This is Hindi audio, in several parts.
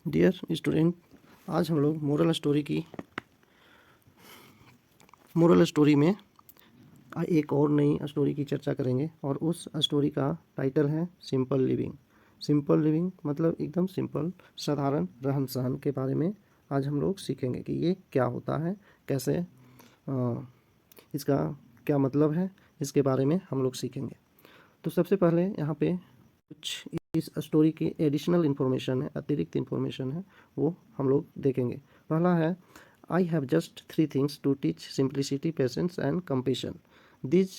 डियर स्टूडेंट, आज हम लोग मोरल स्टोरी में एक और नई स्टोरी की चर्चा करेंगे और उस स्टोरी का टाइटल है सिंपल लिविंग। सिंपल लिविंग मतलब एकदम सिंपल, साधारण रहन सहन के बारे में आज हम लोग सीखेंगे कि ये क्या होता है, कैसे इसका क्या मतलब है, इसके बारे में हम लोग सीखेंगे। तो सबसे पहले यहाँ पे कुछ इस स्टोरी की एडिशनल इन्फॉर्मेशन है, अतिरिक्त इन्फॉर्मेशन है, वो हम लोग देखेंगे। पहला है, I have just 3 things to teach simplicity, patience and compassion. These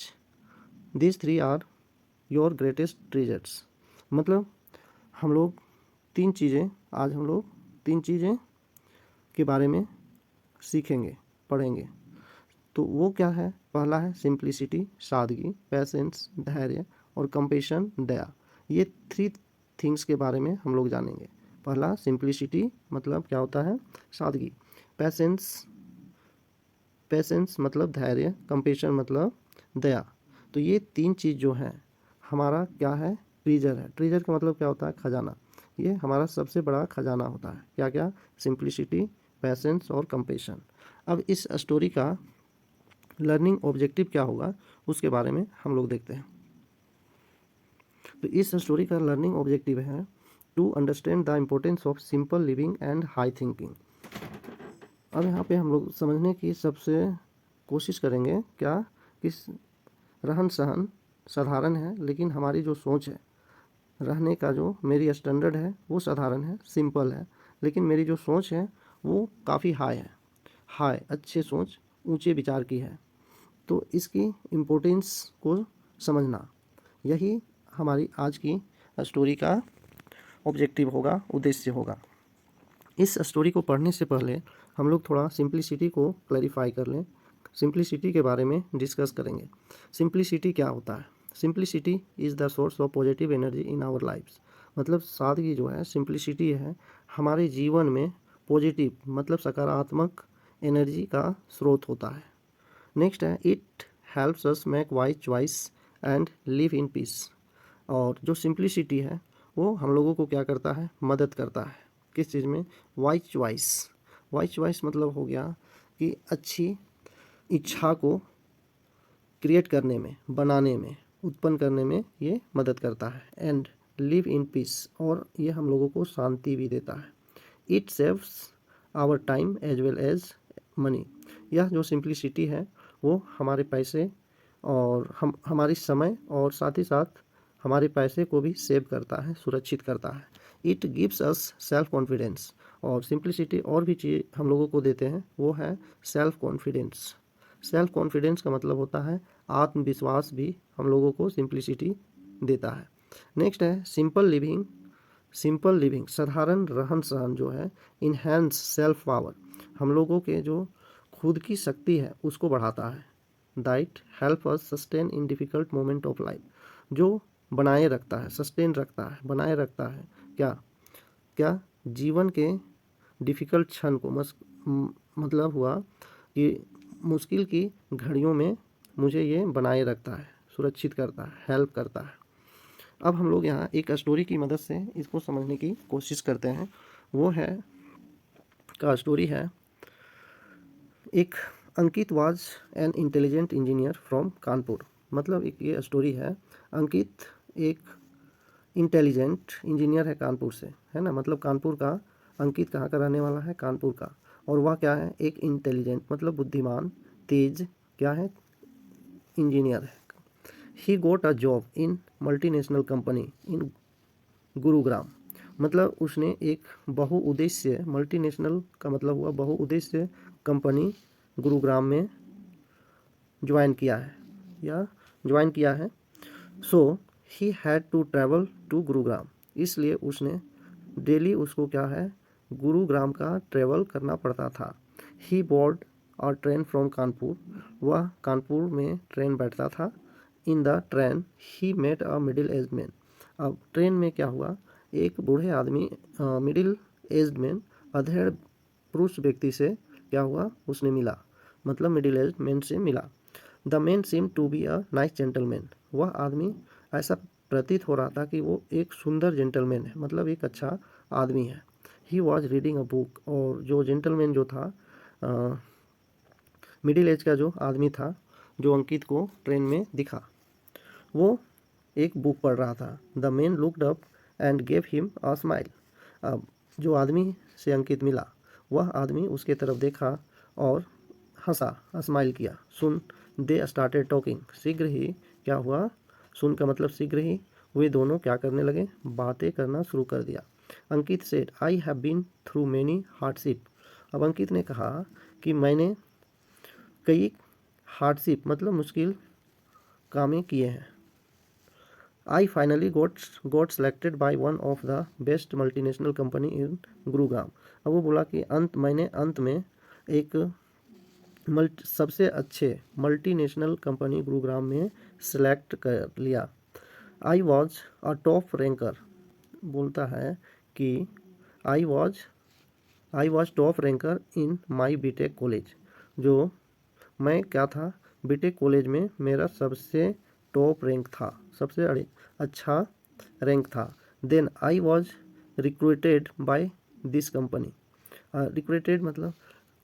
3 are your greatest treasures. मतलब हम लोग आज हम लोग तीन चीज़ें के बारे में सीखेंगे, पढ़ेंगे। तो वो क्या है? पहला है सिंप्लिसिटी, सादगी, पेशेंस, धैर्य, और कंपेशन, दया। ये 3 थिंग्स के बारे में हम लोग जानेंगे। पहला सिंप्लिसिटी मतलब क्या होता है? सादगी। पेशेंस मतलब धैर्य, कंपेशन मतलब दया। तो ये 3 चीज़ जो है हमारा क्या है? ट्रेजर है। ट्रेजर का मतलब क्या होता है? खजाना। ये हमारा सबसे बड़ा खजाना होता है। क्या क्या? सिंप्लिसिटी, पेशेंस और कंपेशन। अब इस स्टोरी का लर्निंग ऑब्जेक्टिव क्या होगा उसके बारे में हम लोग देखते हैं। तो इस स्टोरी का लर्निंग ऑब्जेक्टिव है to understand the importance of simple living and high thinking. अब यहाँ पे हम लोग समझने की सबसे कोशिश करेंगे क्या कि रहन सहन साधारण है, लेकिन हमारी जो सोच है, रहने का जो मेरी स्टैंडर्ड है वो साधारण है, सिंपल है, लेकिन मेरी जो सोच है वो काफ़ी हाई है। हाई अच्छे सोच, ऊंचे विचार की है। तो इसकी इम्पोर्टेंस को समझना, यही हमारी आज की स्टोरी का ऑब्जेक्टिव होगा, उद्देश्य होगा। इस स्टोरी को पढ़ने से पहले हम लोग थोड़ा सिंप्लिसिटी को क्लैरिफाई कर लें। सिंप्लिसिटी के बारे में डिस्कस करेंगे। सिंप्लिसिटी क्या होता है? Simplicity is the source of positive energy in our lifes. मतलब सादगी जो है, सिंप्लिसिटी है, हमारे जीवन में पॉजिटिव मतलब सकारात्मक एनर्जी का स्रोत होता है। नेक्स्ट है, it helps us make wise choice and live in peace. और जो सिंप्लिसिटी है वो हम लोगों को क्या करता है? मदद करता है। किस चीज़ में? Wise choice. वाइज चॉइस मतलब हो गया कि अच्छी इच्छा को क्रिएट करने में, बनाने में, उत्पन्न करने में ये मदद करता है। एंड लिव इन पीस, और ये हम लोगों को शांति भी देता है। It saves our time as well as money. यह जो सिंप्लिसिटी है वो हमारे पैसे और हमारी समय और साथ ही साथ हमारे पैसे को भी सेव करता है, सुरक्षित करता है। It gives us self confidence. और सिंप्लिसिटी और भी चीज़ हम लोगों को देते हैं, वो है सेल्फ कॉन्फिडेंस। सेल्फ कॉन्फिडेंस का मतलब होता है आत्मविश्वास भी हम लोगों को सिंप्लिसिटी देता है। नेक्स्ट है सिंपल लिविंग। सिंपल लिविंग साधारण रहन सहन जो है इनहेंस सेल्फ पावर, हम लोगों के जो खुद की शक्ति है उसको बढ़ाता है। That help us sustain in difficult moment of life, जो बनाए रखता है, सस्टेन रखता है, बनाए रखता है क्या क्या जीवन के डिफ़िकल्ट क्षण को मतलब हुआ कि मुश्किल की घड़ियों में मुझे ये बनाए रखता है, सुरक्षित करता है, हेल्प करता है। अब हम लोग यहाँ एक स्टोरी की मदद से इसको समझने की कोशिश करते हैं। वो है स्टोरी है, एक Ankit was an intelligent engineer from Kanpur. मतलब एक ये स्टोरी है, अंकित एक इंटेलिजेंट इंजीनियर है कानपुर से, है ना। मतलब कानपुर का अंकित कहाँ का रहने वाला है? कानपुर का। और वह क्या है? एक इंटेलिजेंट मतलब बुद्धिमान, तेज क्या है? इंजीनियर है। He got a job in multinational company in Gurugram. मतलब उसने एक बहुउद्देश्य, मल्टीनेशनल का मतलब हुआ बहुउद्देश्य कंपनी गुरुग्राम में ज्वाइन किया है। So he had to travel to Gurugram, इसलिए उसने डेली उसको क्या है? गुरुग्राम का ट्रैवल करना पड़ता था। ही बोर्ड और ट्रेन फ्रॉम कानपुर, वह कानपुर में ट्रेन बैठता था। In the train he met a middle age man. अब ट्रेन में क्या हुआ? एक बूढ़े आदमी, मिडिल एज्ड मैन, अधेड़ पुरुष व्यक्ति से क्या हुआ? उसने मिला, मतलब मिडिल एज मैन से मिला। The man seem to be a nice gentleman. वह आदमी ऐसा प्रतीत हो रहा था कि वो एक सुंदर जेंटलमैन है, मतलब एक अच्छा आदमी है। He was reading a book, और जो जेंटलमैन जो था, मिडिल एज का जो आदमी था जो अंकित को ट्रेन में दिखा, वो एक बुक पढ़ रहा था। The man looked up and gave him a smile. अब जो आदमी से अंकित मिला, वह आदमी उसके तरफ देखा और हंसा, स्माइल किया। सुन दे स्टार्टेड टॉकिंग, शीघ्र ही क्या हुआ, सुन का मतलब शीघ्र ही वे दोनों क्या करने लगे, बातें करना शुरू कर दिया। Ankit said I have been through many hardship. अब अंकित ने कहा कि मैंने कई हार्डशिप मतलब मुश्किल कामें किए हैं। I finally got selected by one of the best multinational company in Gurugram. अब वो बोला कि मैंने अंत में एक सबसे अच्छे मल्टीनेशनल कंपनी गुरुग्राम में सेलेक्ट कर लिया। I was a top ranker, बोलता है कि I was top ranker in my BTech college. जो मैं क्या था, बीटेक कॉलेज में मेरा सबसे टॉप रैंक था, सबसे अच्छा रैंक था। Then I was recruited by this company. Recruited मतलब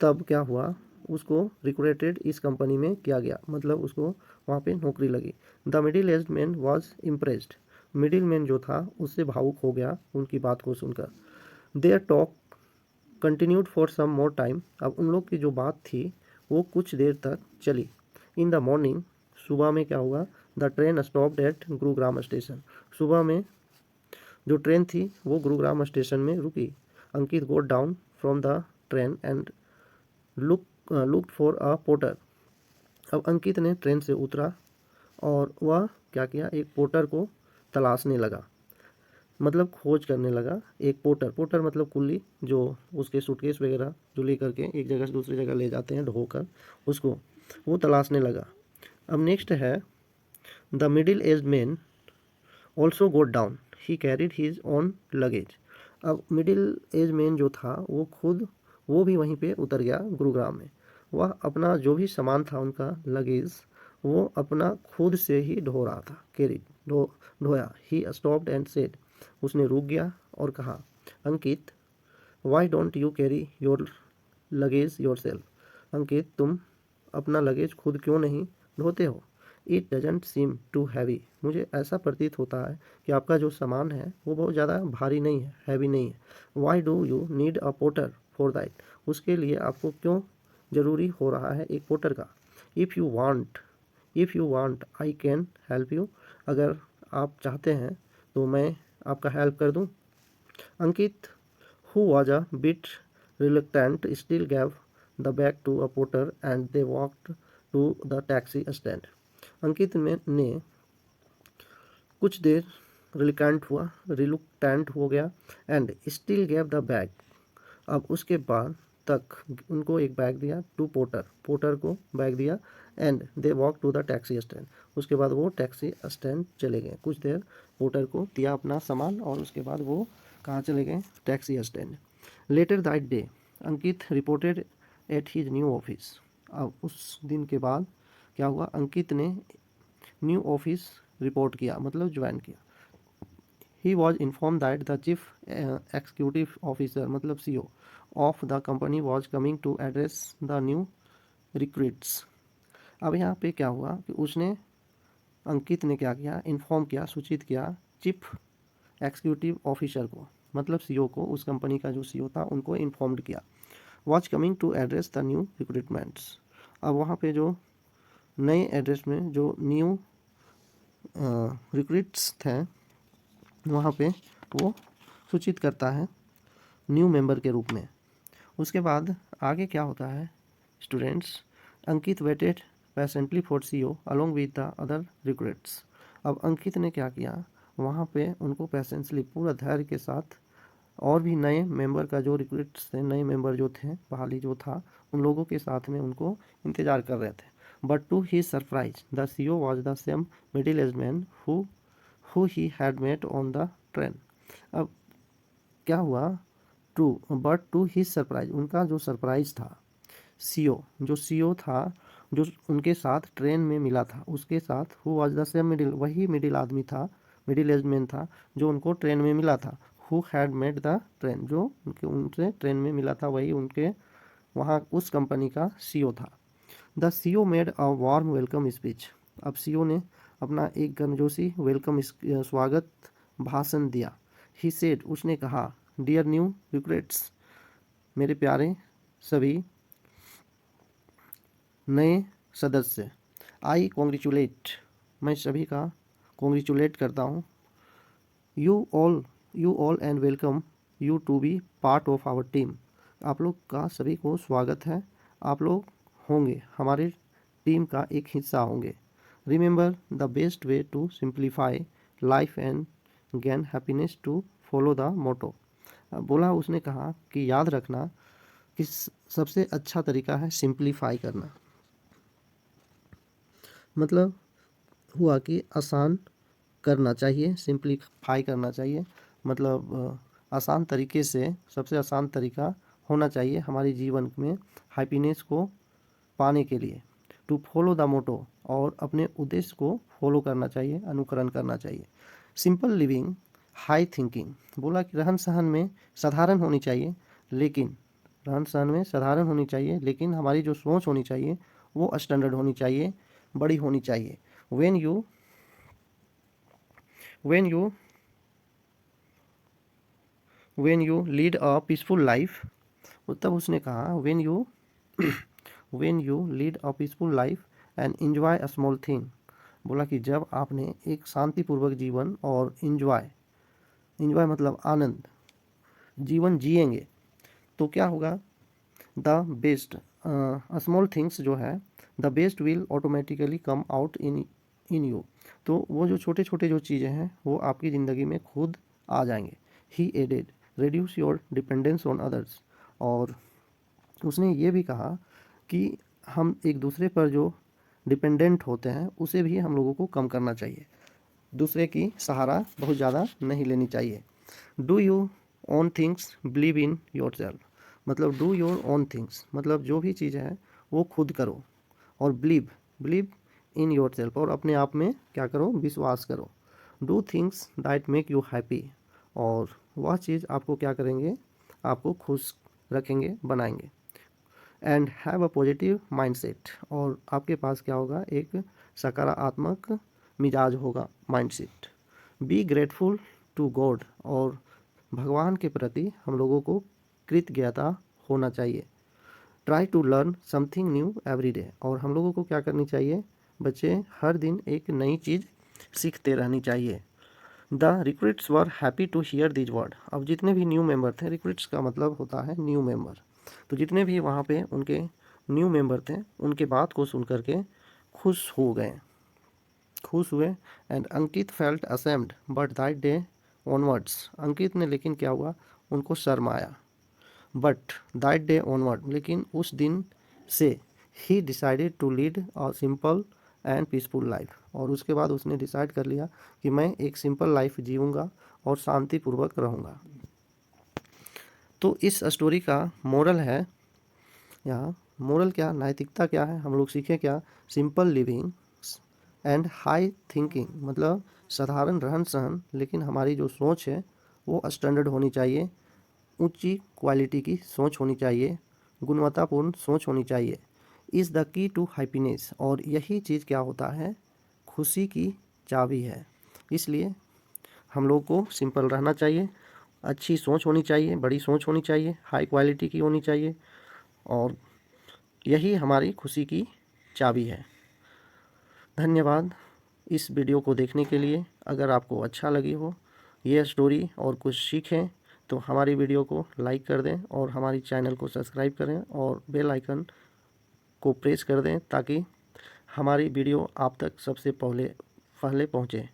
तब क्या हुआ, उसको रिक्रूटेड इस कंपनी में किया गया, मतलब उसको वहाँ पे नौकरी लगी। The middle aged man was impressed, middle man जो था उससे भावुक हो गया उनकी बात को सुनकर। Their talk continued for some more time. अब उन लोग की जो बात थी वो कुछ देर तक चली। इन द मॉर्निंग, सुबह में क्या हुआ, the train stopped at Gurugram station. सुबह में जो ट्रेन थी वो गुरुग्राम स्टेशन में रुकी। Ankit got down from the train and looked for a porter. अब अंकित ने ट्रेन से उतरा और वह क्या किया, एक पोर्टर को तलाशने लगा, मतलब खोज करने लगा। एक पोर्टर मतलब कुल्ली, जो उसके सूटकेस वगैरह जो लेकर के एक जगह से दूसरी जगह ले जाते हैं ढोकर, उसको वो तलाशने लगा। अब नेक्स्ट है the middle aged man also got down, he carried his own luggage. अब मिडिल एज मैन जो था वो भी वहीं पे उतर गया गुरुग्राम में। वह अपना जो भी सामान था उनका लगेज वो अपना खुद से ही ढो रहा था, ढोया। ही स्टॉप्ड एंड सेड, उसने रुक गया और कहा, Ankit why don't you carry your luggage yourself. Ankit तुम अपना लगेज खुद क्यों नहीं ढोते हो। It doesn't seem too heavy, मुझे ऐसा प्रतीत होता है कि आपका जो सामान है वो बहुत ज़्यादा भारी नहीं है, हैवी नहीं है। Why do you need a porter for that, उसके लिए आपको क्यों ज़रूरी हो रहा है एक पोर्टर का। If you want I can help you, अगर आप चाहते हैं तो मैं आपका हेल्प कर दूं। अंकित who was a bit reluctant still gave the bag to a porter and they walked to the taxi stand. अंकित ने कुछ देर रिलुक्टेंट हो गया and still gave the bag. अब उसके बाद तक उनको एक बैग दिया, टू पोर्टर को बैग दिया and they walk to the taxi stand. उसके बाद वो टैक्सी स्टैंड चले गए, कुछ देर पोर्टर को दिया अपना सामान और उसके बाद वो कहाँ चले गए, taxi stand. Later that day Ankit reported at his new office. अब उस दिन के बाद क्या हुआ, अंकित ने न्यू ऑफिस रिपोर्ट किया, मतलब ज्वाइन किया। He was inform that the chief executive officer मतलब CEO of the company was coming to address the new recruits. अब यहाँ पे क्या हुआ कि अंकित ने क्या किया, इन्फॉर्म किया, सूचित किया चीफ एग्जीक्यूटिव ऑफिसर को, मतलब CEO को, उस कंपनी का जो CEO था उनको इन्फॉर्म्ड किया। Was coming to address the new recruitments. अब वहाँ पे जो नए एड्रेस में जो न्यू रिक्रूट्स थे वहाँ पे वो सूचित करता है न्यू मेंबर के रूप में। उसके बाद आगे क्या होता है students, Ankit waited patiently for CEO along with the other recruits. अब अंकित ने क्या किया, वहाँ पे उनको पैसेंटली पूरा धैर्य के साथ और भी नए मेंबर का जो रिक्रूट्स थे, नए मेंबर जो थे, बहाली जो था, उन लोगों के साथ में उनको इंतज़ार कर रहे थे। But to his surprise the CEO was the same middle age man who he had met on the train. अब क्या हुआ, बट टू हिज सरप्राइज, उनका जो सरप्राइज था, जो CEO था जो उनके साथ ट्रेन में मिला था, उसके साथ who was the same middle, वही मिडिल आदमी था, मिडिल एज मैन था जो उनको ट्रेन में मिला था। Who had made the train, जो उनसे ट्रेन में मिला था वही उनके वहाँ उस कंपनी का सीईओ था। The CEO made a warm welcome speech, अब सीईओ ने अपना एक गर्मजोशी वेलकम स्वागत भाषण दिया। ही सेड, उसने कहा, डियर न्यू रिक्रूट्स, मेरे प्यारे सभी नए सदस्य, आई कॉन्ग्रेचुलेट, मैं सभी का कॉन्ग्रेचुलेट करता हूँ, you all and welcome you to be part of our team, आप लोग का सभी को स्वागत है, आप लोग होंगे हमारे टीम का एक हिस्सा होंगे। Remember the best way to simplify life and gain happiness to follow the motto, बोला उसने कहा कि याद रखना कि सबसे अच्छा तरीका है सिंप्लीफाई करना, मतलब हुआ कि आसान करना चाहिए, सिंप्लीफाई करना चाहिए, मतलब आसान तरीके से, सबसे आसान तरीका होना चाहिए हमारे जीवन में हैप्पीनेस को पाने के लिए। टू फॉलो द मोटो, और अपने उद्देश्य को फॉलो करना चाहिए, अनुकरण करना चाहिए। सिंपल लिविंग हाई थिंकिंग, बोला कि रहन सहन में साधारण होनी चाहिए, लेकिन रहन सहन में साधारण होनी चाहिए, लेकिन हमारी जो सोच होनी चाहिए वो स्टैंडर्ड होनी चाहिए, बड़ी होनी चाहिए। when you lead a peaceful life, तब उसने कहा when you lead a peaceful life and enjoy a small thing, बोला कि जब आपने एक शांतिपूर्वक जीवन और enjoy मतलब आनंद जीवन जिएंगे तो क्या होगा, द बेस्ट स्मॉल थिंग्स जो है, the best will automatically come out in you, तो वो जो छोटे छोटे जो चीज़ें हैं वो आपकी ज़िंदगी में खुद आ जाएंगे। He added reduce your dependence on others, और उसने ये भी कहा कि हम एक दूसरे पर जो डिपेंडेंट होते हैं उसे भी हम लोगों को कम करना चाहिए, दूसरे की सहारा बहुत ज़्यादा नहीं लेनी चाहिए। Do you own things, believe in your self, मतलब डू योर ओन थिंग्स, मतलब जो भी चीज़ है वो खुद करो, और बिलीव इन योर सेल्फ, और अपने आप में क्या करो, विश्वास करो। Do things that make you happy, और वह चीज़ आपको क्या करेंगे, आपको खुश रखेंगे, बनाएंगे। And have a positive mindset, और आपके पास क्या होगा, एक सकारात्मक मिजाज होगा, mindset. Be grateful to God, और भगवान के प्रति हम लोगों को कृतज्ञता होना चाहिए। Try to learn something new every day, और हम लोगों को क्या करनी चाहिए, बच्चे हर दिन एक नई चीज़ सीखते रहनी चाहिए। The recruits were happy to hear this word, अब जितने भी न्यू मेंबर थे, रिक्रूट्स का मतलब होता है न्यू मेंबर, तो जितने भी वहाँ पे उनके न्यू मेंबर थे उनके बात को सुन करके खुश हुए। And Ankit felt ashamed but that day onwards, Ankit ने लेकिन क्या हुआ, उनको शर्म आया, बट दैट डे ऑनवर्ड, लेकिन उस दिन से he decided to lead a simple and peaceful life, और उसके बाद उसने डिसाइड कर लिया कि मैं एक सिंपल लाइफ जीऊँगा और शांतिपूर्वक रहूँगा। तो इस स्टोरी का मोरल है, यहाँ मोरल क्या, नैतिकता क्या है, हम लोग सीखें क्या, simple living and high thinking, मतलब साधारण रहन सहन, लेकिन हमारी जो सोच है वो स्टैंडर्ड होनी चाहिए, ऊंची क्वालिटी की सोच होनी चाहिए, गुणवत्तापूर्ण सोच होनी चाहिए। Is the key to happiness, और यही चीज़ क्या होता है, खुशी की चाबी है। इसलिए हम लोग को सिंपल रहना चाहिए, अच्छी सोच होनी चाहिए, बड़ी सोच होनी चाहिए, हाई क्वालिटी की होनी चाहिए, और यही हमारी खुशी की चाबी है। धन्यवाद इस वीडियो को देखने के लिए। अगर आपको अच्छा लगी हो ये स्टोरी और कुछ सीखें तो हमारी वीडियो को लाइक कर दें, और हमारी चैनल को सब्सक्राइब करें, और बेल आइकन को प्रेस कर दें ताकि हमारी वीडियो आप तक सबसे पहले पहुंचे।